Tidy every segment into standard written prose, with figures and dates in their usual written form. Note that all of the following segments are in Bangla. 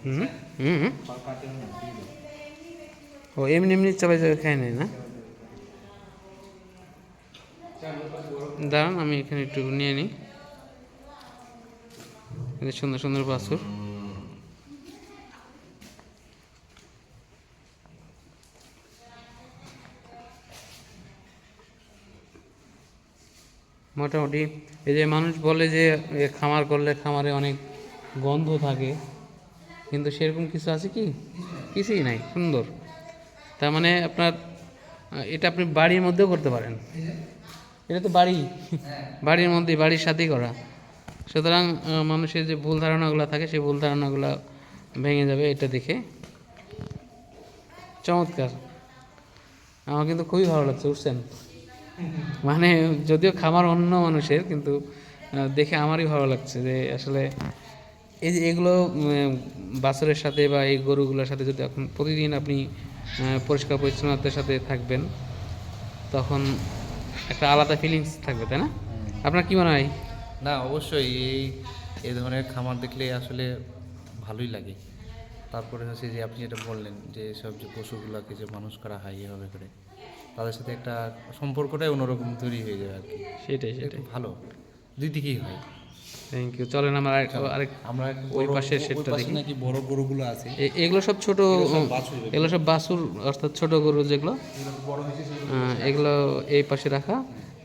হুম হুম হুম। ও এমনি এমনি চাবাই চাবাই খাই নাই না? দাঁড়ান আমি এখানে একটু নিয়ে নিই। সুন্দর সুন্দর বাছুর। মোটামুটি এই যে মানুষ বলে যে খামার করলে খামারে অনেক গন্ধ থাকে, কিন্তু সেরকম কিছু আছে কি? কিছুই নাই, সুন্দর। তার মানে আপনার এটা আপনি বাড়ির মধ্যেও করতে পারেন। এটা তো বাড়ি, বাড়ির মধ্যে বাড়ির সাথেই করা। সুতরাং মানুষের যে ভুল ধারণাগুলো থাকে সেই ভুল ধারণাগুলো ভেঙে যাবে এটা দেখে। চমৎকার, আমার কিন্তু খুবই ভালো লাগছে, বুঝছেন? মানে যদিও খামার অন্য মানুষের, কিন্তু দেখে আমারই ভালো লাগছে যে আসলে এই যে এগুলো বাছুরের সাথে বা এই গরুগুলোর সাথে যদি এখন প্রতিদিন আপনি পরিষ্কার পরিচ্ছন্নতার সাথে থাকবেন, তখন একটা আলাদা ফিলিংস থাকবে, তাই না? আপনার কি মনে হয়? না, অবশ্যই এই ধরনের খামার দেখলে আসলে ভালোই লাগে। তারপরে হচ্ছে যে আপনি যেটা বললেন যে সব যে পশুগুলোকে যে মানুষ করা হয় এভাবে করে, তাদের সাথে একটা সম্পর্কটাই অন্যরকম তৈরি হয়ে যায় আর কি। সেটাই এটা সেটাই। খুব ভালো, দুই দিকেই হয়। Thank you. চলেন আমরা আরেক আমরা ওই বড় পাশের ওই সেটটা পাশে দেখি। নাকি বড় গরুগুলো আছে, এগুলো সব ছোট, এগুলো সব বাছুর, এগুলো সব বাছুর অর্থাৎ ছোট গরু যেগুলো, এগুলো বড় হয়েছে সেগুলো এগুলো এই পাশে রাখা।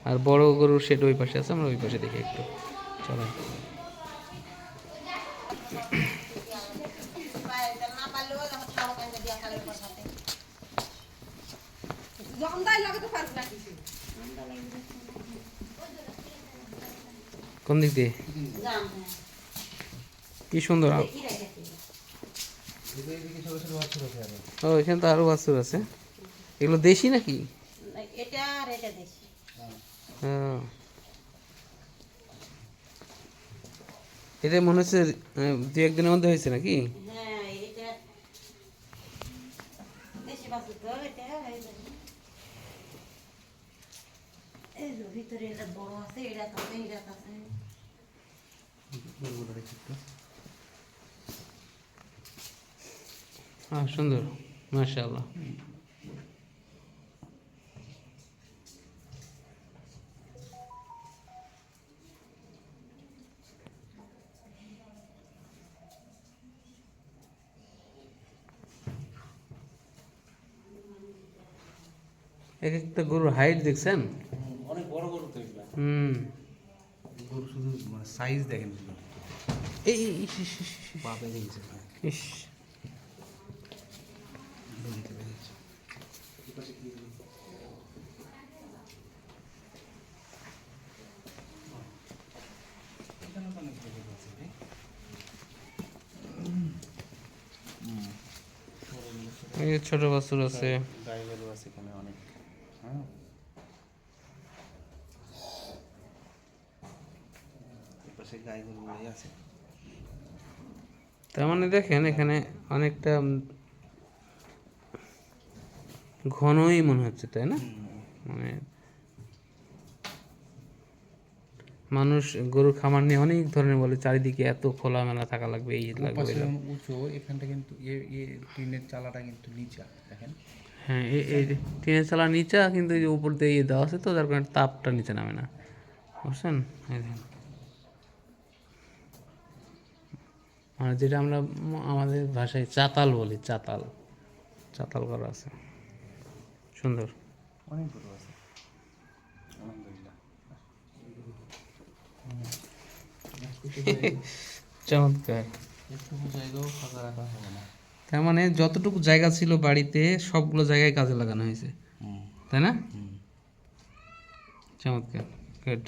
আর বড় গরুর শেড ওই পাশে আছে, আমরা ওই পাশে দেখি একটু। চলেন। কোন দিক দিয়ে? কি সুন্দর। ও এখানে তো আরো বাছুর আছে। এগুলো দেশি নাকি? এটা আর এটা দেশি। হ্যাঁ, এটা মনে হচ্ছে দু একদিনের মধ্যে হয়েছে নাকি? হ্যাঁ, এটা দেশি বাছুর তো, এটা হয়ে যাবে। এই যে ভিতরে এটা বড় আছে, এটা আছে, এটা আছে। হ্যাঁ সুন্দর, মাশাআল্লাহ। এক একটা গরুর হাইট দেখছেন? অনেক বড় গরু তো এগুলো। হুম। গরু শুধু সাইজ দেখেন, এই ইস, ইস, ইস, ইস, পা বেড়ে গেছে। ইস। এই যে ছোট বাছুর আছে। গাই গরু আছে এখানে অনেক। হ্যাঁ, এপাশে গাই গরু আছে। তার মানে দেখেন এখানে অনেকটা ঘনই মনে হচ্ছে, তাই না? মানে মানুষ গরুর খামার নিয়ে অনেক ধরনের বলে, চারিদিকে এত খোলামেলা থাকা লাগবে, এই লাগবে, ওই ওপাশে লাগবে। উঁচু, এখানটা কিন্তু টিনের চালাটা কিন্তু নিচা দেখেন। হ্যাঁ, এই টিনের চালা নিচা, কিন্তু এই যে উপর দিয়ে ইয়ে দেওয়া আছে তো, যার কারণে তাপটা নিচে নামে না, বুঝছেন? এই দেখেন, মানে যেটা আমরা আমাদের ভাষায় চাতাল বলি, চাতাল, চাতাল করা আছে, সুন্দর। অনেক গরু আছে, আলহামদুলিল্লাহ। চমৎকার। একটুকু জায়গাও ফাঁকা রাখা হবে না। তার মানে যতটুকু জায়গা ছিল বাড়িতে সবগুলো জায়গায় কাজে লাগানো হয়েছে, তাই না? চমৎকার, গুড।